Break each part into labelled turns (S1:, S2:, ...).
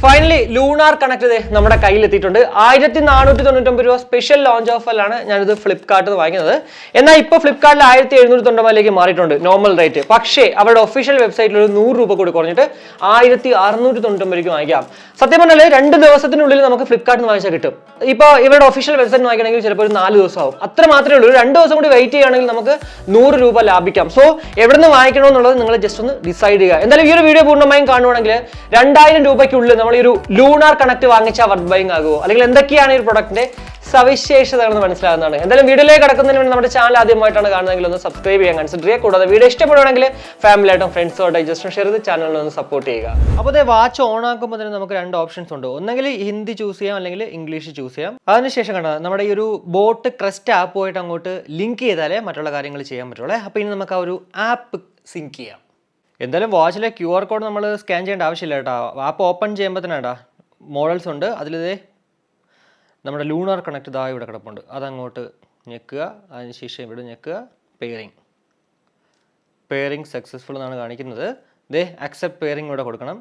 S1: Finally lunar connect നമ്മുടെ കയ്യിൽ എത്തിയിട്ടുണ്ട്. 1499 രൂപ സ്പെഷ്യൽ ലോഞ്ച് ഓഫറിലാണ് ഞാനിത് ഫ്ലിപ്കാർട്ടിൽ നിന്ന് വാങ്ങിയത്. എന്നാൽ ഇപ്പോൾ ഫ്ലിപ്കാർട്ടിൽ 1790 മാറിയിട്ടുണ്ട് നോർമൽ റേറ്റ്. പക്ഷേ അവരുടെ ഒഫീഷ്യൽ വെബ്സൈറ്റിൽ ഒരു 100 രൂപ കൂടി കുറഞ്ഞിട്ട് 1699 വാങ്ങിക്കാം. സത്യം പറഞ്ഞാൽ 2 ദിവസത്തിനുള്ളിൽ നമുക്ക് ഫ്ലിപ്കാർട്ടിൽ നിന്ന് വാങ്ങിച്ചാൽ കിട്ടും. ഇപ്പോൾ ഇവരുടെ ഒഫീഷ്യൽ വെബ്സൈറ്റ് വാങ്ങിക്കണമെങ്കിൽ ചിലപ്പോൾ ഒരു 4 ദിവസം ആവും. അത്ര മാത്രമേ ഉള്ളൂ. 2 ദിവസം കൂടി വെയിറ്റ് ചെയ്യുകയാണെങ്കിൽ നമുക്ക് 100 രൂപ ലാഭിക്കാം. സോ എവിടെ നിന്ന് വാങ്ങിക്കണമെന്നുള്ളത് നിങ്ങൾ ജസ്റ്റ് ഒന്ന് ഡിസൈഡ് ചെയ്യുക. എന്തായാലും ഈ ഒരു വീഡിയോ പൂർണ്ണമായും കാണുവാണെങ്കിൽ 2000 രൂപയ്ക്കുള്ളിൽ നമ്മൾ ഈ ഒരു ലൂണാർ കണക്ട് വാങ്ങിച്ചാൽ വർത്ത് ബൈങ് ആകുമോ, അല്ലെങ്കിൽ എന്തൊക്കെയാണ് ഈ ഒരു പ്രൊഡക്റ്റിന്റെ സവിശേഷതകളെന്ന് മനസ്സിലാകുന്നതാണ്. എന്തായാലും വീഡിയോയിലേക്ക് കടക്കുന്നതിന് വേണ്ടി നമ്മുടെ ചാനൽ ആദ്യമായിട്ടാണ് കാണുന്നതെങ്കിൽ ഒന്ന് സബ്സ്ക്രൈബ് ചെയ്യാൻ കൺസിഡർ ചെയ്യുക. കൂടാതെ വീഡിയോ ഇഷ്ടപ്പെടുവാണെങ്കിൽ ഫാമിലി ആയിട്ടും ഫ്രണ്ട്സോടെ ജസ്റ്റ് ഷെയർ ചെയ്ത് ചാനലിൽ ഒന്ന് സപ്പോർട്ട് ചെയ്യുക. അപ്പോൾ വാച്ച് ഓൺ ആക്കുമ്പോൾ തന്നെ നമുക്ക് 2 ഓപ്ഷൻസ് ഉണ്ട്. ഒന്നെങ്കിൽ ഹിന്ദി ചൂസ് ചെയ്യാം, അല്ലെങ്കിൽ ഇംഗ്ലീഷ് ചൂസ് ചെയ്യാം. അതിനുശേഷം കണ്ടത് നമ്മുടെ ഈ ഒരു ബോട്ട് ക്രെസ്റ്റ് ആപ്പുമായിട്ട് അങ്ങോട്ട് ലിങ്ക് ചെയ്താലേ മറ്റുള്ള കാര്യങ്ങൾ ചെയ്യാൻ പറ്റുള്ളൂ. അപ്പോൾ ഇനി നമുക്ക് ആ ഒരു ആപ്പ് സിങ്ക് ചെയ്യാം. എന്തായാലും വാച്ചിലെ QR കോഡ് നമ്മൾ സ്കാൻ ചെയ്യേണ്ട ആവശ്യമില്ല കേട്ടോ. ആപ്പ് ഓപ്പൺ ചെയ്യുമ്പോൾ തന്നെ കേട്ടോ മോഡൽസ് ഉണ്ട്. അതിലിതേ നമ്മുടെ ലൂണാർ കണക്ട് ഇതാ ഇവിടെ കിടപ്പുണ്ട്. അതങ്ങോട്ട് ഞെക്കുക. അതിനുശേഷം ഇവിടെ ഞെക്കുക. പെയറിംഗ് സക്സസ്ഫുൾ എന്നാണ് കാണിക്കുന്നത്. അക്സെപ്റ്റ് പെയറിംഗ് ഇവിടെ കൊടുക്കണം.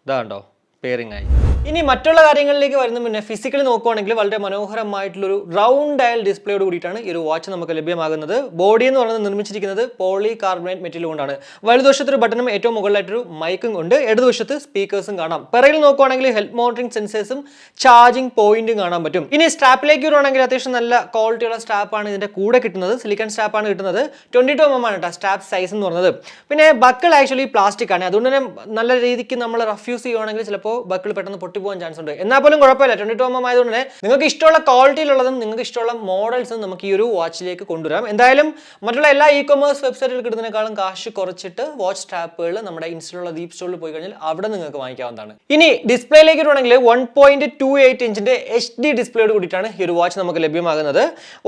S1: ഇതാ കണ്ടോ, പെയറിംഗ് ആയി. ഇനി മറ്റുള്ള കാര്യങ്ങളിലേക്ക് വരുന്ന മുന്നേ ഫിസിക്കലി നോക്കുവാണെങ്കിൽ വളരെ മനോഹരമായിട്ടുള്ളൊരു റൗണ്ട് ഡയൽ ഡിസ്പ്ലേയോട് കൂടിയിട്ടാണ് ഈ ഒരു വാച്ച് നമുക്ക് ലഭ്യമാകുന്നത്. ബോഡി എന്ന് പറയുന്നത് നിർമ്മിച്ചിരിക്കുന്നത് പോളി കാർബണേറ്റ് മെറ്റീരിയൽ കൊണ്ടാണ്. വലതുവശത്ത് ഒരു ബട്ടണും ഏറ്റവും മുകളിലായിട്ടൊരു മൈക്കും ഉണ്ട്. ഇടതുവശത്ത് സ്പീക്കേഴ്സും കാണാം. പിറകിൽ നോക്കുവാണെങ്കിൽ ഹെൽത്ത് മോണിറ്ററിംഗ് സെൻസേഴ്സും ചാർജിങ് പോയിന്റും കാണാൻ പറ്റും. ഇനി സ്ട്രാപ്പിലേക്ക് വരുവാണെങ്കിൽ അത്യാവശ്യം നല്ല ക്വാളിറ്റിയുള്ള സ്ട്രാപ്പാണ് ഇതിന്റെ കൂടെ കിട്ടുന്നത്. സിലിക്കൺ സ്ട്രാപ്പാണ് കിട്ടുന്നത്. 22 mm ആണ് കേട്ടോ സ്ട്രാപ്പ് സൈസ് എന്ന് പറയുന്നത്. പിന്നെ ബക്കിൾ ആക്ച്വലി പ്ലാസ്റ്റിക് ആണ്. അതുകൊണ്ട് തന്നെ നല്ല രീതിക്ക് നമ്മൾ റഫ് യൂസ് ചെയ്യുവാണെങ്കിൽ ചിലപ്പോൾ ബക്കിൾ പെട്ടെന്ന് പോകാൻ ചാൻസ് ഉണ്ട്. എന്നാൽ പോലും കുഴപ്പമില്ല. 22 mm ആയതുകൊണ്ട് തന്നെ നിങ്ങൾക്ക് ഇഷ്ടമുള്ള ക്വാളിറ്റിയിലുള്ളതും നിങ്ങൾക്ക് ഇഷ്ടമുള്ള മോഡൽസും നമുക്ക് ഈ ഒരു വാച്ചിലേക്ക് കൊണ്ടുവരാം. എന്തായാലും മറ്റുള്ള എല്ലാ ഇ-കൊമേഴ്സ് വെബ്സൈറ്റിൽ കിട്ടുന്നതിനേക്കാളും കാശ് കുറച്ചിട്ട് വാച്ച് സ്ട്രാപ്പുകൾ നമ്മുടെ ഇൻസ്റ്റയിലുള്ള DeepZstore പോയി കഴിഞ്ഞാൽ അവിടെ നിങ്ങൾക്ക് വാങ്ങിക്കാവുന്നതാണ്. ഇനി ഡിസ്പ്ലേയിലേക്ക് വരുവാണെങ്കിൽ 1.28 ഇഞ്ചിന്റെ HD ഡിസ്പ്ലേയോട് കൂടിയിട്ടാണ് ഈ ഒരു വാച്ച് നമുക്ക് ലഭ്യമാകുന്നത്.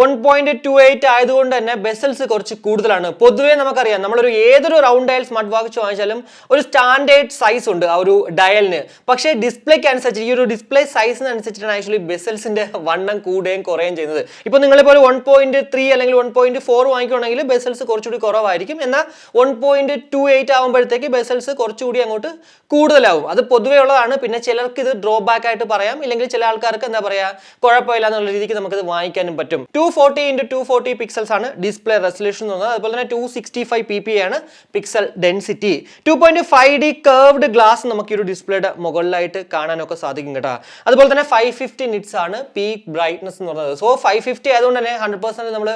S1: 1.28 ആയതുകൊണ്ട് തന്നെ ബെസൽസ് കുറച്ച് കൂടുതലാണ്. പൊതുവേ നമുക്കറിയാം നമ്മളൊരു ഏതൊരു റൗണ്ട് ഡയൽ സ്മാർട്ട് വാച്ച് വാങ്ങിച്ചാലും ഒരു സ്റ്റാൻഡേർഡ് സൈസ് ഉണ്ട് ആ ഒരു ഡയലിന്. പക്ഷേ ഡിസ്പ്ലേക്ക് അനുസരിച്ച് ഈ ഒരു ഡിസ്പ്ലേ സൈസിനനുസരിച്ചിട്ടാണ് ആക്ച്വലി ബെസൽസിന്റെ വണ്ണം കൂടുകയും കുറയുകയും ചെയ്യുന്നത്. ഇപ്പോൾ നിങ്ങളിപ്പോൾ 1.3 അല്ലെങ്കിൽ 1.4 വാങ്ങിക്കുകയാണെങ്കിൽ ബെസൽസ് കുറച്ചുകൂടി കുറവായിരിക്കും. എന്നാൽ 1.28 ആകുമ്പോഴത്തേക്ക് ബെസൽസ് കുറച്ചുകൂടി അങ്ങോട്ട് കൂടുതലാവും. അത് പൊതുവേ ഉള്ളതാണ്. പിന്നെ ചിലർക്ക് ഇത് ഡ്രോബാക്ക് ആയിട്ട് പറയാം, ഇല്ലെങ്കിൽ ചില ആൾക്കാർക്ക് എന്താ പറയുക കുഴപ്പമില്ല എന്നുള്ള രീതിക്ക് നമുക്കിത് വാങ്ങിക്കാനും പറ്റും. 240x240 പിക്സൽസ് ആണ് ഡിസ്പ്ലേ റെസൊല്യൂഷൻ എന്ന് പറയുന്നത്. അതുപോലെ തന്നെ 265 ppi ആണ് pixel density. 2.5D curved glass നമുക്ക് ഈ ഒരു ഡിസ്പ്ലേയുടെ മുകളിലായിട്ട് കാണാനൊക്കെ സാധിക്കും കേട്ടോ. അതുപോലെ തന്നെ 550 നിറ്റ്സ് ആണ് പീക്ക് ബ്രൈറ്റ്നസ് എന്ന് പറയുന്നത്. സോ 550 ആയതുകൊണ്ട് തന്നെ 100% നമ്മൾ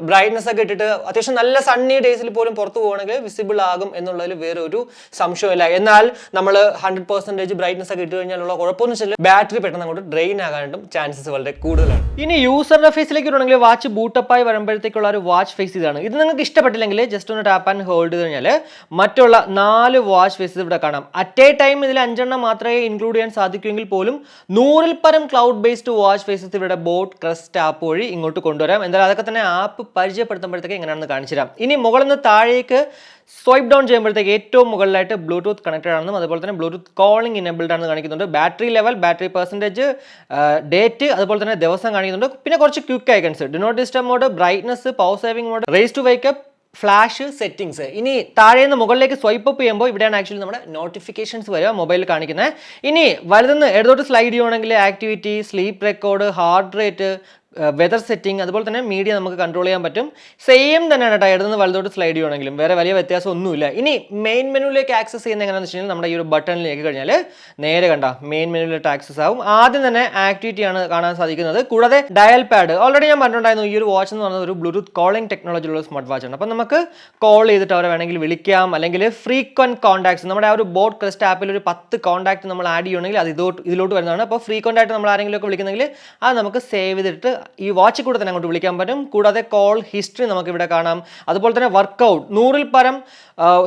S1: ബ്രൈറ്റ്നസ് ഒക്കെ ഇട്ടിട്ട് അത്യാവശ്യം നല്ല സണ്ണി ഡേയ്സിൽ പോലും പുറത്തു പോകുകയാണെങ്കിൽ വിസിബിൾ ആകും എന്നുള്ളതിൽ വേറെ ഒരു സംശയമില്ല. എന്നാൽ നമ്മൾ 100% ബ്രൈറ്റ്നസ് ഒക്കെ ഇട്ട് കഴിഞ്ഞാലുള്ള കുഴപ്പമൊന്നും വെച്ചാൽ ബാറ്ററി പെട്ടെന്ന് അങ്ങോട്ട് ഡ്രെയിൻ ആകാനായിട്ടും ചാൻസസ് വളരെ കൂടുതലാണ്. ഇനി യൂസറിന്റെ ഫേസിലേക്ക് വരുവാണെങ്കിൽ വാച്ച് ബൂട്ടപ്പായി വരുമ്പോഴത്തേക്കുള്ള ഒരു വാച്ച് ഫേസ് ഇതാണ്. ഇത് നിങ്ങൾക്ക് ഇഷ്ടപ്പെട്ടില്ലെങ്കിൽ ജസ്റ്റ് ഒന്ന് ടാപ്പ് ആൻഡ് ഹോൾഡ് ചെയ്ത് കഴിഞ്ഞാൽ മറ്റുള്ള 4 വാച്ച് ഫേസസ് ഇവിടെ കാണാം. അറ്റ് എ ടൈം ഇതിൽ 5 എണ്ണം മാത്രമേ ഇൻക്ലൂഡ് ചെയ്യാൻ സാധിക്കുമെങ്കിൽ പോലും 100-ൽ പരം ക്ലൗഡ് ബേസ്ഡ് വാച്ച് ഫേസസ് ഇവിടെ ബോട്ട് ക്രെസ്റ്റ് ആപ്പ് വഴി ഇങ്ങോട്ട് കൊണ്ടുവരാം. എന്തായാലും അതൊക്കെ തന്നെ ആപ്പ് പരിചയപ്പെടുത്തുമ്പോഴത്തേക്ക് എങ്ങനെയാണെന്ന് കാണിച്ചു തരാം. ഇനി മുകളിൽ നിന്ന് താഴേക്ക് സ്വൈപ്പ് ഡൗൺ ചെയ്യുമ്പോഴത്തേക്ക് ഏറ്റവും മുകളിലായിട്ട് ബ്ലൂടൂത്ത് കണക്റ്റഡ് ആണെന്നും അതുപോലെ തന്നെ ബ്ലൂടൂത്ത് കോളിംഗ് ഇനേബിൾഡ് ആണെന്ന് കാണിക്കുന്നുണ്ട്. Battery level, battery percentage, date, അതുപോലെ തന്നെ ദിവസം കാണിക്കുന്നുണ്ട്. പിന്നെ കുറച്ച് quick icons, do not disturb mode, brightness, power saving mode, raise to wake up, flash settings. ഇനി താഴെ നിന്ന് മുകളിലേക്ക് സ്വൈപ്പ് അപ്പ് ചെയ്യുമ്പോൾ ഇവിടെയാണ് ആക്ച്വലി നമ്മുടെ നോട്ടിഫിക്കേഷൻസ് വരിക മൊബൈലിൽ കാണിക്കുന്നത്. ഇനി വലുതെന്ന് ഇടത്തോട്ട് സ്ലൈഡ് ചെയ്യുകയാണെങ്കിൽ activity, sleep record, heart rate, weather setting, അതുപോലെ തന്നെ മീഡിയ നമുക്ക് കൺട്രോൾ ചെയ്യാൻ പറ്റും. സെയിം തന്നെയാണ് കേട്ടോ ഇടന്ന് വലത്തോട്ട് സ്ലൈഡ് ചെയ്യണമെങ്കിലും വേറെ വലിയ വ്യത്യാസം ഒന്നുമില്ല. ഇനി മെയിൻ മെനുവിലേക്ക് ആക്സസ് ചെയ്യുന്നത് എങ്ങനെയാണെന്ന് വെച്ച് കഴിഞ്ഞാൽ നമ്മുടെ ഈ ഒരു ബട്ടണിലേക്ക് കഴിഞ്ഞാൽ നേരെ കണ്ട മെയിൻ മെനുവിലോട്ട് ആക്സസ് ആവും. ആദ്യം തന്നെ ആക്ടിവിറ്റി ആണ് കാണാൻ സാധിക്കുന്നത്. കൂടാതെ ഡയൽ പാഡ് ഓൾറെഡി ഞാൻ പറഞ്ഞിട്ടുണ്ടായിരുന്നു. ഈ ഒരു വാച്ച് എന്ന് പറയുന്നത് ഒരു ബ്ലൂടൂത്ത് കോളിംഗ് ടെക്നോളജി ഉള്ള സ്മാർട്ട് വാച്ച് ആണ്. അപ്പം നമുക്ക് കോൾ ചെയ്തിട്ട് അവരെ വേണമെങ്കിൽ വിളിക്കാം, അല്ലെങ്കിൽ ഫ്രീക്വന്റ് കോൺടാക്ട്സ് നമ്മുടെ ആ ഒരു ബോട്ട് ക്രെസ്റ്റ് ആപ്പിൽ ഒരു 10 കോൺടാക്ട് നമ്മൾ ആഡ് ചെയ്യുകയാണെങ്കിൽ അത് ഇതിലോട്ട് വരുന്നതാണ്. അപ്പോൾ ഫ്രീക്വന്റ് ആയിട്ട് നമ്മൾ ആരെങ്കിലും ഒക്കെ വിളിക്കുന്നെങ്കിൽ അത് നമുക്ക് സേവ് ചെയ്തിട്ട് ഈ വാച്ചിൽ കൂടെ തന്നെ അങ്ങോട്ട് വിളിക്കാൻ പറ്റും. കൂടാതെ കോൾ ഹിസ്റ്ററി നമുക്ക് ഇവിടെ കാണാം. അതുപോലെ തന്നെ വർക്കൗട്ട് 100-ൽ പരം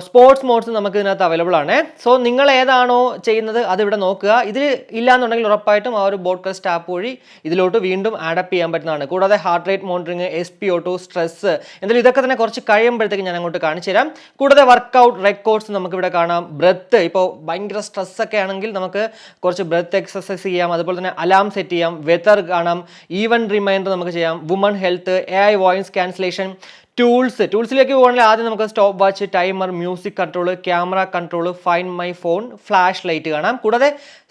S1: സ്പോർട്സ് മോഡ്സ് നമുക്ക് ഇതിനകത്ത് അവൈലബിൾ ആണ്. സോ നിങ്ങൾ ഏതാണോ ചെയ്യുന്നത് അത് ഇവിടെ നോക്കുക. ഇതിൽ ഇല്ലാന്നുണ്ടെങ്കിൽ ഉറപ്പായിട്ടും ആ ഒരു ബോട്ട് ക്രെസ്റ്റ് ആപ്പ് വഴി ഇതിലോട്ട് വീണ്ടും ആഡപ്പ് ചെയ്യാൻ പറ്റുന്നതാണ്. കൂടാതെ heart rate monitoring, SpO2, stress, എന്തായാലും ഇതൊക്കെ തന്നെ കുറച്ച് കഴിയുമ്പോഴത്തേക്ക് ഞാൻ അങ്ങോട്ട് കാണിച്ചു തരാം. കൂടാതെ വർക്കൗട്ട് റെക്കോർഡ്സ് നമുക്ക് ഇവിടെ കാണാം. ബ്രെത്ത്, ഇപ്പോൾ ഭയങ്കര സ്ട്രെസ് ഒക്കെ ആണെങ്കിൽ നമുക്ക് കുറച്ച് ബ്രെത്ത് എക്സസൈസ് ചെയ്യാം. അതുപോലെ തന്നെ അലാം സെറ്റ് ചെയ്യാം. വെതർ കാണാം. ഈവൻ റിമൈൻഡർ നമുക്ക് ചെയ്യാം. Woman health, AI voice cancellation, ടൂൾസിലേക്ക് പോകുകയാണെങ്കിൽ ആദ്യം നമുക്ക് stopwatch, timer, music control, camera control, find my phone, flashlight കാണാം. കൂടാതെ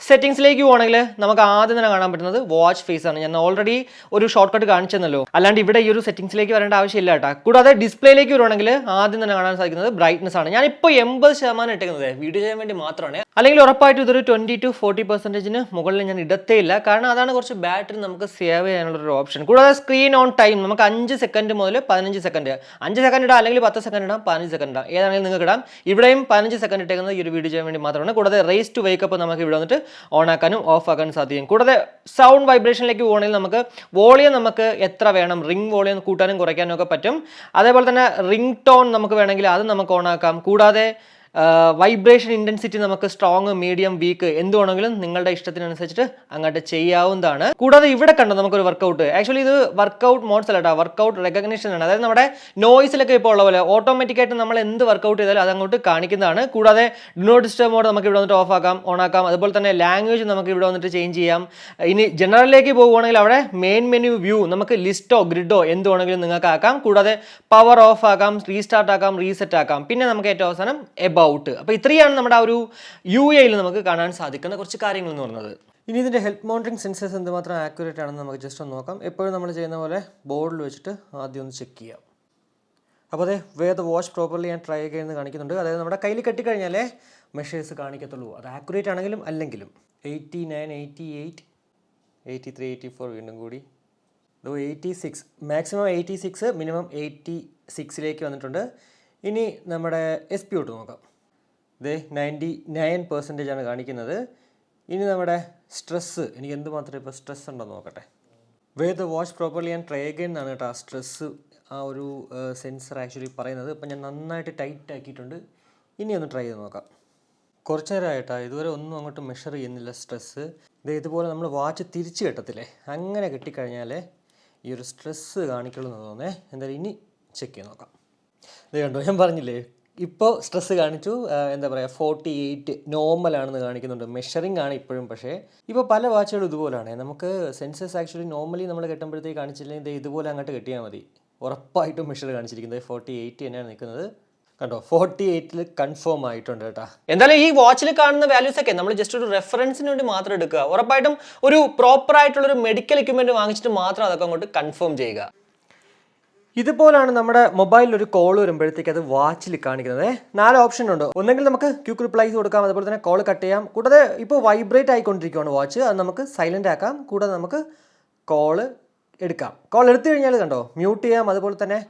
S1: സെറ്റിംഗ്സിലേക്ക് പോകുകയാണെങ്കിൽ നമുക്ക് ആദ്യം തന്നെ കാണാൻ പറ്റുന്നത് വാച്ച് ഫേസ് ആണ്. ഞാൻ ഓൾറെഡി ഒരു ഷോർട്ട് കട്ട് കാണിച്ചെന്നല്ലോ, അല്ലാണ്ട് ഇവിടെ ഈ ഒരു സെറ്റിംഗ്സിലേക്ക് വരേണ്ട ആവശ്യമില്ല കേട്ടോ. കൂടാതെ ഡിസ്പ്ലേയിലേക്ക് വരുവാണെങ്കിൽ ആദ്യം തന്നെ കാണാൻ സാധിക്കുന്നത് ബ്രൈറ്റ്നസ് ആണ്. ഞാനിപ്പോൾ 80% ഇട്ടേക്കുന്നത് വീഡിയോ ചെയ്യാൻ വേണ്ടി മാത്രമാണ്. അല്ലെങ്കിൽ ഉറപ്പായിട്ടും ഇതൊരു 20 to 40% മുകളിൽ ഞാൻ ഇടത്തേ ഇല്ല, കാരണം അതാണ് കുറച്ച് ബാറ്ററി നമുക്ക് സേവ് ചെയ്യാനുള്ള ഒരു ഓപ്ഷൻ. കൂടാതെ സ്ക്രീൻ ഓൺ ടൈം നമുക്ക് 5 സെക്കൻഡ് മുതൽ 15 സെക്കൻഡ്, 5 സെക്കൻഡ് ഇടാം, അല്ലെങ്കിൽ 10 സെക്കൻഡ് ഇടാം, 15 സെക്കൻഡ് ഇടാം, ഏതാണെങ്കിലും നിങ്ങൾക്ക് ഇടാം. ഇവിടെയും 15 സെക്കൻഡ് ഇട്ടേക്കുന്നത് ഈ ഒരു വീഡിയോ ചെയ്യാൻ വേണ്ടി മാത്രമാണ്. കൂടാതെ റേസ് ടു വേക്കപ്പ് നമുക്ക് ഇവിടെ വന്നിട്ട് ഓൺ ആക്കാനും ഓഫ് ആക്കാനും സാധിക്കും. കൂടാതെ സൗണ്ട് വൈബ്രേഷനിലേക്ക് പോകുകയാണെങ്കിൽ നമുക്ക് വോളിയം നമുക്ക് എത്ര വേണം, റിംഗ് വോളിയം കൂട്ടാനും കുറയ്ക്കാനും ഒക്കെ പറ്റും. അതേപോലെ തന്നെ റിംഗ് ടോൺ നമുക്ക് വേണമെങ്കിൽ അത് നമുക്ക് ഓൺ ആക്കാം. കൂടാതെ വൈബ്രേഷൻ ഇൻറ്റൻസിറ്റി നമുക്ക് സ്ട്രോങ്, മീഡിയം, വീക്ക് എന്തുവാണെങ്കിലും നിങ്ങളുടെ ഇഷ്ടത്തിനനുസരിച്ചിട്ട് അങ്ങോട്ട് ചെയ്യാവുന്നതാണ്. കൂടാതെ ഇവിടെ കണ്ടോ നമുക്കൊരു വർക്കൗട്ട്. ആക്ച്വലി ഇത് വർക്കൗട്ട് മോഡ്സ് അല്ല കേട്ടോ, വർക്കൗട്ട് റെക്കഗ്നിഷൻ ആണ്. അതായത് നമ്മുടെ നോയ്സിലൊക്കെ ഇപ്പോൾ ഉള്ള പോലെ ഓട്ടോമാറ്റിക്കായിട്ട് നമ്മൾ എന്ത് വർക്കൗട്ട് ചെയ്താലും അത് അങ്ങോട്ട് കാണിക്കുന്നതാണ്. കൂടാതെ ഡു നോട്ട് ഡിസ്റ്റർബ് മോഡ് നമുക്ക് ഇവിടെ വന്നിട്ട് ഓഫ് ആക്കാം, ഓൺ ആക്കാം. അതുപോലെ തന്നെ ലാംഗ്വേജ് നമുക്ക് ഇവിടെ വന്നിട്ട് ചേഞ്ച് ചെയ്യാം. ഇനി ജനറലിലേക്ക് പോകുകയാണെങ്കിൽ അവിടെ മെയിൻ മെനു വ്യൂ നമുക്ക് ലിസ്റ്റോ ഗ്രിഡോ എന്തുവാണെങ്കിലും നിങ്ങൾക്ക് ആക്കാം. കൂടാതെ പവർ ഓഫ് ആക്കാം, റീസ്റ്റാർട്ട് ആക്കാം, റീസെറ്റ് ആക്കാം. പിന്നെ നമുക്ക് ഏറ്റവും അവസാനം ഔട്ട്. അപ്പോൾ ഇത്രയാണ് നമ്മുടെ ആ ഒരു UIയിൽ നമുക്ക് കാണാൻ സാധിക്കുന്ന കുറച്ച് കാര്യങ്ങൾ എന്ന് പറയുന്നത്. ഇനി ഇതിൻ്റെ ഹെൽത്ത് മോണിറ്ററിംഗ് സെൻസേഴ്സ് എന്തുമാത്രം ആക്യുറേറ്റ് ആണെന്ന് നമുക്ക് ജസ്റ്റ് ഒന്ന് നോക്കാം. എപ്പോഴും നമ്മൾ ചെയ്യുന്ന പോലെ ബോർഡിൽ വെച്ചിട്ട് ആദ്യം ഒന്ന് ചെക്ക് ചെയ്യാം. അപ്പോൾ അതെ വേർ ദ വാച്ച് പ്രോപ്പർലി ഞാൻ ട്രൈ ചെയ്യുന്നത് കാണിക്കുന്നുണ്ട്. അതായത് നമ്മുടെ കയ്യിൽ കെട്ടിക്കഴിഞ്ഞാലേ മെഷേഴ്സ് കാണിക്കത്തുള്ളൂ, അത് ആക്യുറേറ്റ് ആണെങ്കിലും അല്ലെങ്കിലും. 89, 88, 83, 84, വീണ്ടും കൂടി 86, മാക്സിമം 86, മിനിമം 86 വന്നിട്ടുണ്ട്. ഇനി നമ്മുടെ SP ഔട്ട് നോക്കാം. ഇത് 99% ആണ് കാണിക്കുന്നത്. ഇനി നമ്മുടെ സ്ട്രെസ്സ്, എനിക്ക് എന്തുമാത്രം ഇപ്പോൾ സ്ട്രെസ് ഉണ്ടോ നോക്കട്ടെ. Wear the watch properly and try again എന്നാണ് കേട്ടോ ആ സ്ട്രെസ്സ്, ആ ഒരു സെൻസർ ആക്ച്വലി പറയുന്നത്. ഇപ്പം ഞാൻ നന്നായിട്ട് ടൈറ്റ് ആക്കിയിട്ടുണ്ട്. ഇനി ഒന്ന് ട്രൈ ചെയ്ത് നോക്കാം. കുറച്ച് നേരമായിട്ടാ ഇതുവരെ ഒന്നും അങ്ങോട്ട് മെഷർ ചെയ്യുന്നില്ല സ്ട്രെസ്സ്. ഇതുപോലെ നമ്മൾ വാച്ച് തിരിച്ച് കെട്ടത്തില്ലേ, അങ്ങനെ കെട്ടിക്കഴിഞ്ഞാലേ ഈ ഒരു സ്ട്രെസ്സ് കാണിക്കുള്ളൂ എന്ന് തോന്നേ. എന്തായാലും ഇനി ചെക്ക് ചെയ്ത് നോക്കാം. ഇത് കണ്ടോ, ഞാൻ പറഞ്ഞില്ലേ ഇപ്പോൾ സ്ട്രെസ്സ് കാണിച്ചു. എന്താ പറയുക, 48 നോർമലാണെന്ന് കാണിക്കുന്നുണ്ട്. മെഷറിംഗ് ആണ് ഇപ്പോഴും. പക്ഷേ ഇപ്പോൾ പല വാച്ചുകളും ഇതുപോലെയാണ്. നമുക്ക് സെൻസേഴ്സ് ആക്ച്വലി നോർമലി നമ്മൾ കെട്ടുമ്പോഴത്തേക്ക് കാണിച്ചില്ലെങ്കിൽ ഇതുപോലെ അങ്ങോട്ട് കെട്ടിയാൽ മതി. ഉറപ്പായിട്ടും മെഷർ കാണിച്ചിരിക്കുന്നത് 48 തന്നെയാണ് നിൽക്കുന്നത്. കണ്ടോ, 48 കൺഫേം ആയിട്ടുണ്ട് കേട്ടോ. എന്തായാലും ഈ വാച്ചിൽ കാണുന്ന വാല്യൂസ് ഒക്കെ നമ്മൾ ജസ്റ്റ് ഒരു റെഫറൻസിന് വേണ്ടി മാത്രം എടുക്കുക. ഉറപ്പായിട്ടും ഒരു പ്രോപ്പർ ആയിട്ടുള്ളൊരു മെഡിക്കൽ എക്യുപ്മെൻറ്റ് വാങ്ങിച്ചിട്ട് മാത്രം അതൊക്കെ അങ്ങോട്ട് കൺഫേം ചെയ്യുക. ഇതുപോലാണ് നമ്മുടെ മൊബൈലിൽ ഒരു കോൾ വരുമ്പോഴത്തേക്ക് അത് വാച്ചിൽ കാണിക്കുന്നത്. 4 ഓപ്ഷൻ ഉണ്ട്. ഒന്നെങ്കിൽ നമുക്ക് ക്വിക്ക് റിപ്ലൈസ് കൊടുക്കാം, അതുപോലെ തന്നെ കോൾ കട്ട് ചെയ്യാം. കൂടാതെ ഇപ്പോൾ വൈബ്രേറ്റ് ആയിക്കൊണ്ടിരിക്കുകയാണ് വാച്ച്, അത് നമുക്ക് സൈലൻ്റ് ആക്കാം. കൂടാതെ നമുക്ക് കോൾ എടുക്കാം. കോൾ എടുത്തു കഴിഞ്ഞാൽ കണ്ടോ മ്യൂട്ട് ചെയ്യാം. അതുപോലെ തന്നെ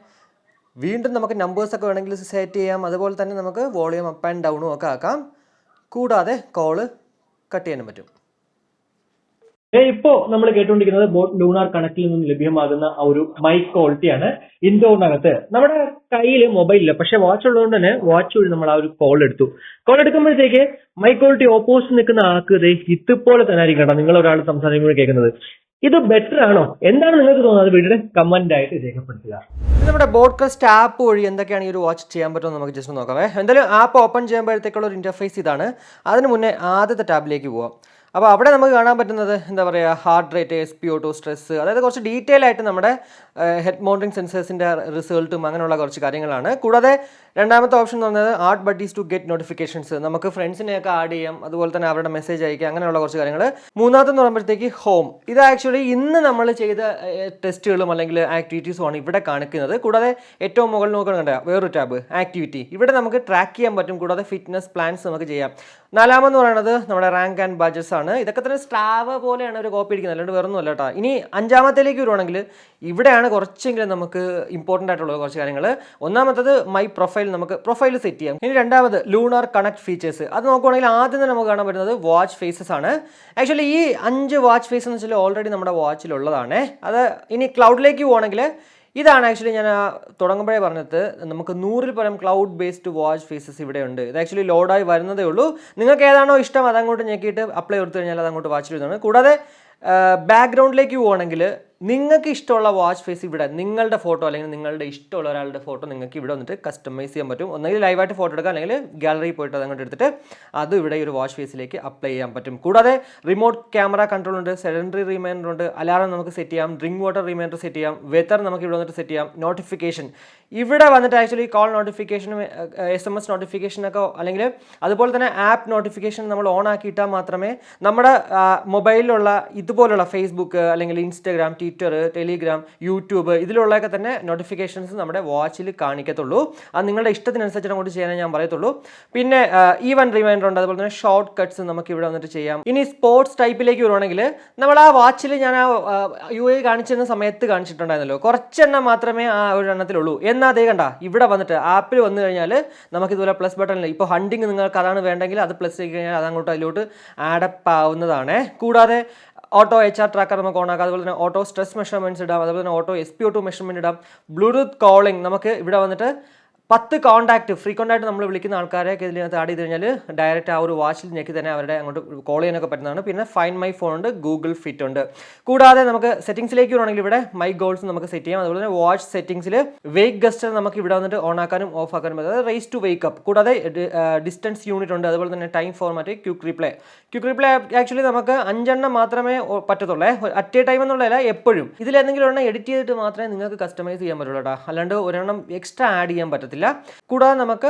S1: വീണ്ടും നമുക്ക് നമ്പേഴ്സൊക്കെ വേണമെങ്കിൽ സെറ്റ് ചെയ്യാം. അതുപോലെ തന്നെ നമുക്ക് വോളിയം അപ്പ് ആൻഡ് ഡൗണും ഒക്കെ ആക്കാം. കൂടാതെ കോൾ കട്ട് ചെയ്യാനും പറ്റും. ഇപ്പോൾ നമ്മൾ കേട്ടുകൊണ്ടിരിക്കുന്നത് ബോട്ട് ലൂണാർ കണക്റ്റിൽ നിന്നും ലഭ്യമാകുന്ന ഒരു മൈക്ക് ക്വാളിറ്റിയാണ്. ഇൻഡോറിനകത്ത് നമ്മുടെ കയ്യിൽ മൊബൈലില്ല, പക്ഷെ വാച്ച് ഉള്ളതുകൊണ്ട് തന്നെ വാച്ച് വഴി നമ്മൾ ആ ഒരു കോൾ എടുത്തു. കോൾ എടുക്കുമ്പോഴത്തേക്ക് മൈക്ക് ക്വാളിറ്റി ഓപ്പോസിറ്റ് നിൽക്കുന്ന ആൾക്ക് ഇതുപോലെ തന്നെ ആയിരിക്കും കേട്ടോ നിങ്ങൾ ഒരാൾ സംസാരിക്കുമ്പോൾ കേൾക്കുന്നത്. ഇത് ബെറ്റർ ആണോ, എന്താണ് നിങ്ങൾക്ക് തോന്നുന്നത്? വീഡിയോയുടെ കമന്റ് ആയിട്ട് രേഖപ്പെടുത്തുക. നമ്മുടെ ബോഡ്കാസ്റ്റ് ആപ്പ് വഴി എന്തൊക്കെയാണ് ഈ ഒരു വാച്ച് ചെയ്യാൻ പറ്റുമെന്ന് നമുക്ക് ജസ്റ്റ് നോക്കാം. എന്തായാലും ആപ്പ് ഓപ്പൺ ചെയ്യുമ്പോഴത്തേക്കുള്ള ഒരു ഇന്റർഫേസ് ഇതാണ്. അതിന് മുന്നേ ആദ്യത്തെ ടാബിലേക്ക് പോവാം. അപ്പോൾ അവിടെ നമുക്ക് കാണാൻ പറ്റുന്നത് എന്താ പറയുക, ഹാർട്ട് റേറ്റ്, SpO2, സ്ട്രെസ്സ്, അതായത് കുറച്ച് ഡീറ്റെയിൽ ആയിട്ട് നമ്മുടെ ഹെഡ് മൗണ്ടിങ് സെൻസേഴ്സിൻ്റെ റിസൾട്ടും അങ്ങനെയുള്ള കുറച്ച് കാര്യങ്ങളാണ്. കൂടാതെ രണ്ടാമത്തെ ഓപ്ഷൻ എന്ന് പറയുന്നത് add buddies to get notifications, നമുക്ക് ഫ്രണ്ട്സിനെയൊക്കെ ആഡ് ചെയ്യാം, അതുപോലെ തന്നെ അവരുടെ മെസ്സേജ് അയക്കാം, അങ്ങനെയുള്ള കുറച്ച് കാര്യങ്ങൾ. മൂന്നാമത്തെന്ന് പറയുമ്പോഴത്തേക്ക് ഹോം. ഇത് ആക്ച്വലി ഇന്ന് നമ്മൾ ചെയ്ത ടെസ്റ്റുകളും അല്ലെങ്കിൽ ആക്ടിവിറ്റീസും ആണ് ഇവിടെ കാണിക്കുന്നത്. കൂടാതെ ഏറ്റവും മുകളിൽ നോക്കണ വേറൊരു ടാബ് ആക്ടിവിറ്റി, ഇവിടെ നമുക്ക് ട്രാക്ക് ചെയ്യാൻ പറ്റും. കൂടാതെ ഫിറ്റ്നസ് പ്ലാൻസ് നമുക്ക് ചെയ്യാം. നാലാമെന്ന് പറയുന്നത് നമ്മുടെ റാങ്ക് ആൻഡ് ബാഡ്ജസ് ആണ്. ഇതൊക്കെ തന്നെ സ്ട്രാവ പോലെയാണ് ഒരു കോപ്പി അടിക്കുന്നത്, അല്ലാണ്ട് വേറൊന്നും അല്ല കേട്ടോ. ഇനി അഞ്ചാമത്തേലേക്ക് വരുവാണെങ്കിൽ ഇവിടെയാണ് കുറച്ചെങ്കിലും നമുക്ക് ഇമ്പോർട്ടൻ്റ് ആയിട്ടുള്ള കുറച്ച് കാര്യങ്ങൾ. ഒന്നാമത്തത് മൈ പ്രൊഫൈൽ, നമുക്ക് പ്രൊഫൈൽ സെറ്റ് ചെയ്യാം. ഇനി രണ്ടാമത് ലൂണാർ കണക്ട് ഫീച്ചേഴ്സ്, അത് നോക്കുവാണെങ്കിൽ ആദ്യം തന്നെ നമുക്ക് കാണാൻ പറ്റുന്നത് വാച്ച് ഫേസസ് ആണ്. ആക്ച്വലി ഈ 5 വാച്ച് ഫേസ് എന്ന് വെച്ചാൽ ഓൾറെഡി നമ്മുടെ വാച്ചിലുള്ളതാണ്. അത് ഇനി ക്ലൗഡിലേക്ക് പോകണമെങ്കിൽ ഇതാണ് ആക്ച്വലി ഞാൻ തുടങ്ങുമ്പോഴേ പറഞ്ഞത്, നമുക്ക് 100-ൽ പരം ക്ലൗഡ് ബേസ്ഡ് വാച്ച് ഫേസസ് ഇവിടെ ഉണ്ട്. ഇത് ആക്ച്വലി ലോഡായി വരുന്നതേ ഉള്ളൂ. നിങ്ങൾക്ക് ഏതാണോ ഇഷ്ടം അതങ്ങോട്ട് ഞെക്കിയിട്ട് അപ്ലൈ കൊടുത്തു കഴിഞ്ഞാൽ അതങ്ങോട്ട് വാച്ചിൽ വരുന്നതാണ്. കൂടാതെ ബാക്ക്ഗ്രൗണ്ടിലേക്ക് പോവുകയാണെങ്കിൽ നിങ്ങൾക്ക് ഇഷ്ടമുള്ള വാച്ച് ഫേസ് ഇവിടെ നിങ്ങളുടെ ഫോട്ടോ അല്ലെങ്കിൽ നിങ്ങളുടെ ഇഷ്ടമുള്ള ഒരാളുടെ ഫോട്ടോ നിങ്ങൾക്ക് ഇവിടെ വന്നിട്ട് കസ്റ്റമൈസ് ചെയ്യാൻ പറ്റും. ഒന്നെങ്കിൽ ലൈവായിട്ട് ഫോട്ടോ എടുക്കാം, അല്ലെങ്കിൽ ഗാലറിയിൽ പോയിട്ട് അതങ്ങോട്ട് എടുത്തിട്ട് അത് ഇവിടെ ഈ ഒരു വാച്ച് ഫേസിലേക്ക് അപ്ലൈ ചെയ്യാൻ പറ്റും. കൂടാതെ റിമോട്ട് ക്യാമറ കൺട്രോൾ ഉണ്ട്, സെഡൻഡറി റിമൈൻഡർ ഉണ്ട്, അലാറം നമുക്ക് സെറ്റ് ചെയ്യാം, ഡ്രിങ്ക് വാട്ടർ റിമൈൻഡർ സെറ്റ് ചെയ്യാം, വെതർ നമുക്ക് ഇവിടെ വന്നിട്ട് സെറ്റ് ചെയ്യാം, നോട്ടിഫിക്കേഷൻ ഇവിടെ വന്നിട്ട് ആക്ച്വലി കോൾ നോട്ടിഫിക്കേഷനും SMS നോട്ടിഫിക്കേഷനൊക്കെ അല്ലെങ്കിൽ അതുപോലെ തന്നെ ആപ്പ് നോട്ടിഫിക്കേഷൻ നമ്മൾ ഓൺ ആക്കിയിട്ടാൽ മാത്രമേ നമ്മുടെ മൊബൈലിലുള്ള ഇതുപോലുള്ള ഫേസ്ബുക്ക് അല്ലെങ്കിൽ ഇൻസ്റ്റാഗ്രാം, ട്വിറ്റർ, ടെലിഗ്രാം, യൂട്യൂബ് ഇതിലുള്ളതൊക്കെ തന്നെ നോട്ടിഫിക്കേഷൻസ് നമ്മുടെ വാച്ചിൽ കാണിക്കത്തുള്ളൂ. അത് നിങ്ങളുടെ ഇഷ്ടത്തിനനുസരിച്ച് അങ്ങോട്ട് ചെയ്യാനേ ഞാൻ പറയത്തുള്ളൂ. പിന്നെ ഈവൻ റിമൈൻഡർ ഉണ്ട്, അതുപോലെ തന്നെ ഷോർട്ട് കട്ട്സ് നമുക്ക് ഇവിടെ വന്നിട്ട് ചെയ്യാം. ഇനി സ്പോർട്സ് ടൈപ്പിലേക്ക് വരുവാണെങ്കിൽ നമ്മൾ ആ വാച്ചിൽ ഞാൻ ആ UA കാണിച്ചിരുന്ന സമയത്ത് കാണിച്ചിട്ടുണ്ടായിരുന്നല്ലോ, കുറച്ചെണ്ണം മാത്രമേ ആ ഒരു എണ്ണത്തിലുള്ളൂ. എന്നാൽ അതേ കണ്ട ഇവിടെ വന്നിട്ട് ആപ്പിൽ വന്നു കഴിഞ്ഞാൽ നമുക്ക് ഇതുപോലെ പ്ലസ് ബട്ടണിൽ ഇപ്പോൾ ഹണ്ടിങ് നിങ്ങൾക്ക് അതാണ് വേണ്ടെങ്കിൽ അത് പ്ലസ് ചെയ്ത് കഴിഞ്ഞാൽ അതങ്ങോട്ട് അതിലോട്ട് ആഡപ്പ് ആവുന്നതാണ്. കൂടാതെ ഓട്ടോ HR ട്രാക്കർ നമുക്ക് ഓൺ ആക്കാം, അതുപോലെ തന്നെ ഓട്ടോ സ്ട്രെസ് മെഷർമെൻറ്റ്സ് ഇടാം, അതുപോലെ തന്നെ ഓട്ടോ SpO2 മെഷർമെൻറ്റ് ഇടാം, ബ്ലൂടൂത്ത് കോളിംഗ് നമുക്ക് ഇവിടെ വന്നിട്ട് 10 കോൺടാക്ട് ഫ്രീക്വൻ്റ് നമ്മൾ വിളിക്കുന്ന ആൾക്കാരെയൊക്കെ ഇതിനകത്ത് ആഡ് ചെയ്ത് കഴിഞ്ഞാൽ ഡയറക്റ്റ് ആ ഒരു വാച്ചിൽ ഞെക്കി തന്നെ അവരുടെ അങ്ങോട്ട് കോൾ ചെയ്യാനൊക്കെ പറ്റുന്നതാണ്. പിന്നെ ഫൈൻഡ് മൈ ഫോൺ ഉണ്ട്, ഗൂഗിൾ ഫിറ്റ് ഉണ്ട്. കൂടാതെ നമുക്ക് സെറ്റിംഗ്സിലേക്ക് വരുവാണെങ്കിൽ ഇവിടെ മൈ ഗോൾസ് നമുക്ക് സെറ്റ് ചെയ്യാം. അതുപോലെ തന്നെ വാച്ച് സെറ്റിംഗ്സിൽ വെയ്ക്ക് ഗസ്റ്റർ നമുക്ക് ഇവിടെ വന്നിട്ട് ഓൺ ആക്കാനും ഓഫ് ആക്കാനും പറ്റും, അതായത് റേസ് ടു വെയ്ക്ക് അപ്പ്. കൂടാതെ ഡിസ്റ്റൻസ് യൂണിറ്റ് ഉണ്ട്, അതുപോലെ തന്നെ time format, quick replay actually നമുക്ക് 5 എണ്ണം മാത്രമേ പറ്റത്തുള്ളൂ, അറ്റ് എ ടൈം എന്നുള്ളതല്ല, എപ്പോഴും ഇതിലെന്തെങ്കിലും ഒരെണ്ണം എഡിറ്റ് ചെയ്തിട്ട് മാത്രമേ നിങ്ങൾക്ക് കസ്റ്റമൈസ് ചെയ്യാൻ പറ്റുള്ളൂ കേട്ടോ, അല്ലാണ്ട് ഒരെണ്ണം എക്സ്ട്രാ ആഡ് ചെയ്യാൻ പറ്റത്തില്ല. കൂടാതെ നമുക്ക്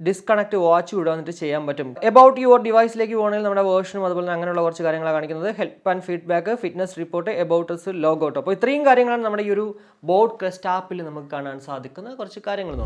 S1: ഡിസ്കണക്ട് വാച്ച് ഇവിടെ വന്നിട്ട് ചെയ്യാൻ പറ്റും. എബൌട്ട് യുവർ ഡിവൈസിലേക്ക് പോകണമെങ്കിൽ നമ്മുടെ വേർഷനും അതുപോലെ തന്നെ അങ്ങനെയുള്ള കുറച്ച് കാര്യങ്ങളാണ് കാണിക്കുന്നത്. Help and feedback, fitness report, about us, logout. അപ്പോൾ ഇത്രയും കാര്യങ്ങളാണ് നമ്മുടെ ഈ ഒരു ബോട്ട് ക്രെസ്റ്റ് ആപ്പിൽ നമുക്ക് കാണാൻ സാധിക്കുന്ന കുറച്ച് കാര്യങ്ങൾ.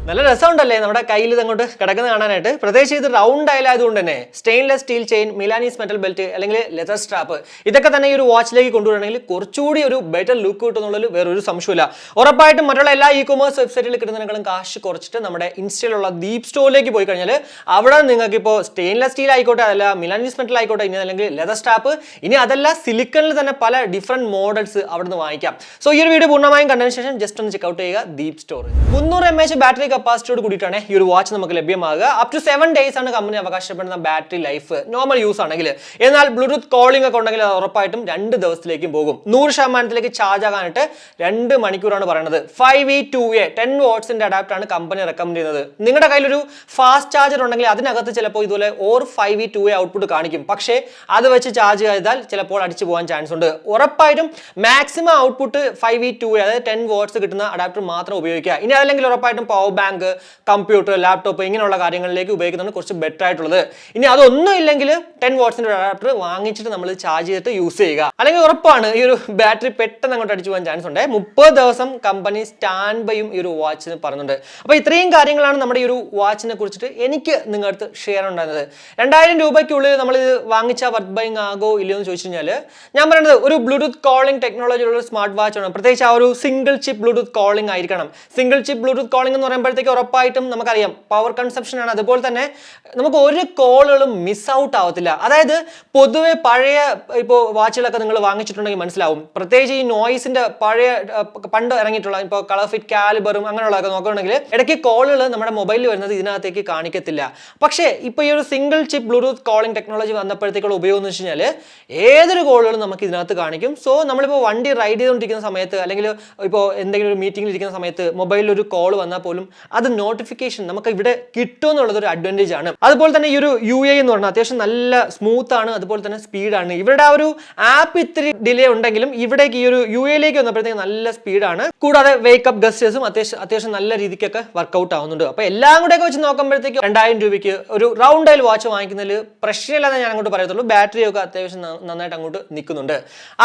S1: നല്ല രസമുണ്ടല്ലേ നമ്മുടെ കയ്യിൽ ഇതങ്ങോട്ട് കിടക്കുന്നത് കാണാനായിട്ട്. പ്രത്യേകിച്ച് ഇത് റൗണ്ട് ആയതുകൊണ്ട് തന്നെ stainless steel chain, Milanese metal belt അല്ലെങ്കിൽ ലെതർ സ്ട്രാപ്പ് ഇതൊക്കെ തന്നെ ഈ ഒരു വാച്ചിലേക്ക് കൊണ്ടുവരണമെങ്കിൽ കുറച്ചുകൂടി ഒരു ബെറ്റർ ലുക്ക് കിട്ടുന്നുള്ളൊരു വേറൊരു സംശയമില്ല. ഉറപ്പായിട്ടും മറ്റുള്ള എല്ലാ ഇ-കൊമേഴ്സ് വെബ്സൈറ്റിൽ കിട്ടുന്നതിനേക്കാളും കാശ് കുറച്ചിട്ട് നമ്മുടെ ഇൻസ്റ്റയിലുള്ള DeepZstore പോയി കഴിഞ്ഞാൽ അവിടെ നിങ്ങൾക്ക് ഇപ്പോൾ സ്റ്റെയിൻലെസ് സ്റ്റീൽ ആയിക്കോട്ടെ, അതല്ല മിലാനീസ് മെറ്റൽ ആയിക്കോട്ടെ, ഇനി അല്ലെങ്കിൽ ലെതർ സ്ട്രാപ്പ്, ഇനി അതല്ല സിലിക്കണിൽ തന്നെ പല ഡിഫറെന്റ് മോഡൽസ് അവിടെ നിന്ന് വാങ്ങിക്കാം. സോ ഈ ഒരു വീഡിയോ പൂർണ്ണമായും കണ്ടതിന് ശേഷം ജസ്റ്റ് ഒന്ന് ചെക്ക് ഔട്ട് ചെയ്യുക DeepZstore. 300 mAh ബാറ്ററി കപ്പാസിറ്റിയോട് കൂടിയിട്ടാണ് ഈ ഒരു വാച്ച് നമുക്ക് ലഭ്യമാകുക. അപ് ടു 7 days ആണ് കമ്പനി അവകാശപ്പെടുന്ന ബാറ്ററി ലൈഫ് നോർമൽ യൂസ് ആണെങ്കിൽ. എന്നാൽ ബ്ലൂടൂത്ത് കോളിംഗ് ഒക്കെ ഉണ്ടെങ്കിൽ ഉറപ്പായിട്ടും 2 ദിവസത്തിലേക്കും പോകും. 100% ചാർജ് ആകാനായിട്ട് 2 മണിക്കൂറാണ് പറയുന്നത്. 5V2A 10 wattsന്റെ അഡാപ്റ്റർ ആണ് കമ്പനി റെക്കമെൻഡ് ചെയ്യുന്നത്. നിങ്ങളുടെ കയ്യിലൊരു ഫാസ്റ്റ് ചാർജർ ഉണ്ടെങ്കിൽ അതിനകത്ത് ചിലപ്പോൾ ഇതുപോലെ 5V2A ഔട്ട്പുട്ട് കാണിക്കും, പക്ഷേ അത് വെച്ച് ചാർജ് ചെയ്താൽ ചിലപ്പോൾ അടിച്ചു പോകാൻ ചാൻസ് ഉണ്ട്. ഉറപ്പായിട്ടും മാക്സിമം ഔട്ട്പുട്ട് 5V2A അതായത് 10 watts കിട്ടുന്ന അഡാപ്റ്റർ മാത്രം ഉപയോഗിക്കുക. ഇനി അതല്ലെങ്കിൽ ഉറപ്പായിട്ടും പവർ ബാങ്ക്, കമ്പ്യൂട്ടർ, ലാപ്ടോപ്പ് ഇങ്ങനെയുള്ള കാര്യങ്ങളിലേക്ക് ഉപയോഗിക്കുന്നതാണ് കുറച്ച് ബെറ്റർ ആയിട്ടുള്ളത്. ഇനി അതൊന്നും ഇല്ലെങ്കിൽ 10 wattsന്റെ അഡാപ്റ്റർ വാങ്ങിച്ചിട്ട് നമ്മൾ ചാർജ് ചെയ്തിട്ട് യൂസ് ചെയ്യുക. അല്ലെങ്കിൽ ഉറപ്പാണ് ഈ ഒരു ബാറ്ററി പെട്ടെന്ന് അങ്ങോട്ട് അടിച്ചു പോകാൻ ചാൻസ് ഉണ്ട്. 30 ദിവസം കമ്പനി സ്റ്റാൻഡ് ബൈയും ഈ ഒരു വാച്ചിന് പറയുന്നുണ്ട്. അപ്പോൾ ഇത്രയും കാര്യങ്ങളാണ് നമ്മുടെ ഈ ഒരു വാച്ചിനെ കുറിച്ചിട്ട് എനിക്ക് നിങ്ങളുടെ ഷെയർ ഉണ്ടായിരുന്നത്. 2000 രൂപയ്ക്കുള്ളിൽ നമ്മൾ ഇത് വാങ്ങിച്ചാൽ വർത്ത് ബൈങ് ആകോ ഇല്ലയോ എന്ന് ചോദിച്ചു കഴിഞ്ഞാൽ ഞാൻ പറയുന്നത് ഒരു ബ്ലൂടൂത്ത് കോളിംഗ് ടെക്നോളജിയുള്ള സ്മാർട്ട് വാച്ച് ആണ്. പ്രത്യേകിച്ച് ആ ഒരു സിംഗിൾ ചിപ്പ് ബ്ലൂടൂത്ത് കോളിംഗ് ആയിരിക്കണം. സിംഗിൾ ചിപ്പ് ബ്ലൂടൂത്ത് കോളിംഗ് എന്ന് പറയുമ്പോഴത്തേക്ക് ഉറപ്പായിട്ടും നമുക്കറിയാം പവർ കൺസപ്ഷൻ ആണ്. അതുപോലെ തന്നെ നമുക്ക് ഒരു കോളുകളും മിസ് ഔട്ട് ആവത്തില്ല. അതായത് പൊതുവെ പഴയ ഇപ്പോൾ വാച്ചുകളൊക്കെ നിങ്ങൾ വാങ്ങിച്ചിട്ടുണ്ടെങ്കിൽ മനസ്സിലാവും, പ്രത്യേകിച്ച് ഈ നോയ്സിന്റെ പഴയ പണ്ട് ഇറങ്ങിയിട്ടുള്ള ഇപ്പോൾ കളർ ഫിറ്റ്, കാലിബറും അങ്ങനെയുള്ളതൊക്കെ നോക്കുകയാണെങ്കിൽ ഇടയ്ക്ക് കോളുകൾ നമ്മുടെ മൊബൈലിൽ വരുന്നത് ഇതിനകത്തേക്ക് കാണിക്കത്തില്ല. പക്ഷേ ഇപ്പോൾ ഈ ഒരു single chip Bluetooth calling technology വന്നപ്പോഴത്തേക്കുള്ള ഉപയോഗം എന്ന് വെച്ച് കഴിഞ്ഞാൽ ഏതൊരു കോളുകളും നമുക്ക് ഇതിനകത്ത് കാണിക്കും. സോ നമ്മളിപ്പോൾ വണ്ടി റൈഡ് ചെയ്തുകൊണ്ടിരിക്കുന്ന സമയത്ത് അല്ലെങ്കിൽ ഇപ്പോൾ എന്തെങ്കിലും ഒരു മീറ്റിംഗിൽ ഇരിക്കുന്ന സമയത്ത് മൊബൈലിൽ ഒരു കോൾ വന്നാൽ പോലും അത് നോട്ടിഫിക്കേഷൻ നമുക്ക് ഇവിടെ കിട്ടും എന്നുള്ളത് ഒരു അഡ്വാൻറ്റേജ് ആണ്. അതുപോലെ തന്നെ ഈ ഒരു UA എന്ന് പറഞ്ഞാൽ അത്യാവശ്യം നല്ല സ്മൂത്ത് ആണ്, അതുപോലെ തന്നെ സ്പീഡാണ്. ഇവരുടെ ആ ഒരു ആപ്പ് ഇത്തിരി ഡിലേ ഉണ്ടെങ്കിലും ഇവിടേക്ക് ഈ ഒരു UAയിലേക്ക് വന്നപ്പോഴത്തേക്ക് നല്ല സ്പീഡാണ്. കൂടാതെ വേക്കപ്പ് ഗസ്റ്റേഴ്സും അത്യാവശ്യം നല്ല രീതിക്കൊക്കെ വർക്കൗട്ട് ആവുന്നുണ്ട്. അപ്പോൾ എല്ലാം കൂടെ വെച്ച് നോക്കുമ്പോഴത്തേക്ക് 2000 രൂപയ്ക്ക് ഒരു റൗണ്ട് ഡയൽ വാച്ച് വാങ്ങിക്കുന്നതിൽ പ്രശ്നമില്ലാതെ ഞാൻ അങ്ങോട്ട് പറയത്തുള്ളൂ. ബാറ്ററിയൊക്കെ അത്യാവശ്യം നന്നായിട്ട് അങ്ങോട്ട് നിൽക്കുന്നുണ്ട്.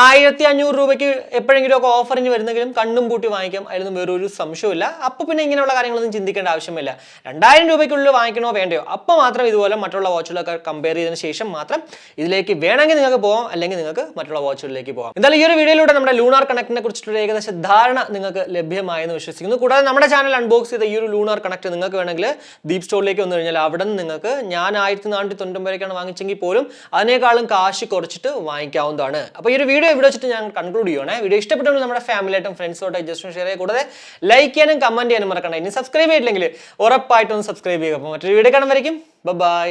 S1: 1500 രൂപയ്ക്ക് എപ്പോഴെങ്കിലും ഒക്കെ ഓഫറിന് വരുന്നെങ്കിലും കണ്ണും പൂട്ടി വാങ്ങിക്കാം, അതിലൊന്നും വേറൊരു സംശയമില്ല. അപ്പോൾ പിന്നെ ഇങ്ങനെയുള്ള കാര്യങ്ങളൊന്നും ചിന്തിക്കേണ്ട ആവശ്യമില്ല. 2000 രൂപയ്ക്കുള്ളിൽ വാങ്ങിക്കണോ വേണ്ടയോ അപ്പോൾ മാത്രം ഇതുപോലെ മറ്റുള്ള വാച്ചുകളൊക്കെ കമ്പയർ ചെയ്തതിന് ശേഷം മാത്രം ഇതിലേക്ക് വേണമെങ്കിൽ നിങ്ങൾക്ക് പോകാം, അല്ലെങ്കിൽ നിങ്ങൾക്ക് മറ്റുള്ള വാച്ചുകളിലേക്ക് പോകാം. എന്തായാലും ഈ ഒരു വീഡിയോയിലൂടെ നമ്മുടെ ലൂണാർ കണക്റ്റിനെ കുറിച്ചിട്ടുള്ള ഏകദേശ ധാരണ നിങ്ങൾക്ക് ലഭ്യമായെന്ന് വിശ്വസിക്കുന്നു. കൂടാതെ നമ്മുടെ ചാനൽ അൺബോക്സ് ചെയ്ത ഈ ഒരു ലൂണാർ കണക്ട് നിങ്ങൾക്ക് വേണമെങ്കിൽ DeepZstoreലേക്ക് വന്നു കഴിഞ്ഞാൽ അവിടെ നിന്ന് നിങ്ങൾക്ക് ഞാൻ 1490 വാങ്ങിച്ചെങ്കിൽ പോലും അതിനേക്കാളും കാശ് കുറച്ചിട്ട് വാങ്ങിക്കാവുന്നതാണ്. അപ്പോൾ ഈ ഒരു വീഡിയോ ഇവിടെ വെച്ചിട്ട് ഞാൻ കൺക്ലൂഡ് ചെയ്യുകയാണ്. വീഡിയോ ഇഷ്ടപ്പെട്ടെങ്കിൽ നമ്മുടെ ഫാമിലിയായിട്ടും ഫ്രണ്ട്സുമായിട്ടും ജസ്റ്റ് ഷെയർ ചെയ്യുക. കൂടാതെ ലൈക്ക് ചെയ്യാനും കമന്റ് ചെയ്യാനും മറക്കണ്ട. ഇനി സബ്സ്ക്രൈബ് ചെയ്തില്ലെങ്കിൽ ഉറപ്പായിട്ടും സബ്സ്ക്രൈബ് ചെയ്യുക. അപ്പോൾ മറ്റൊരു വീഡിയോ കാണുമ്പോഴേക്കും ബൈ.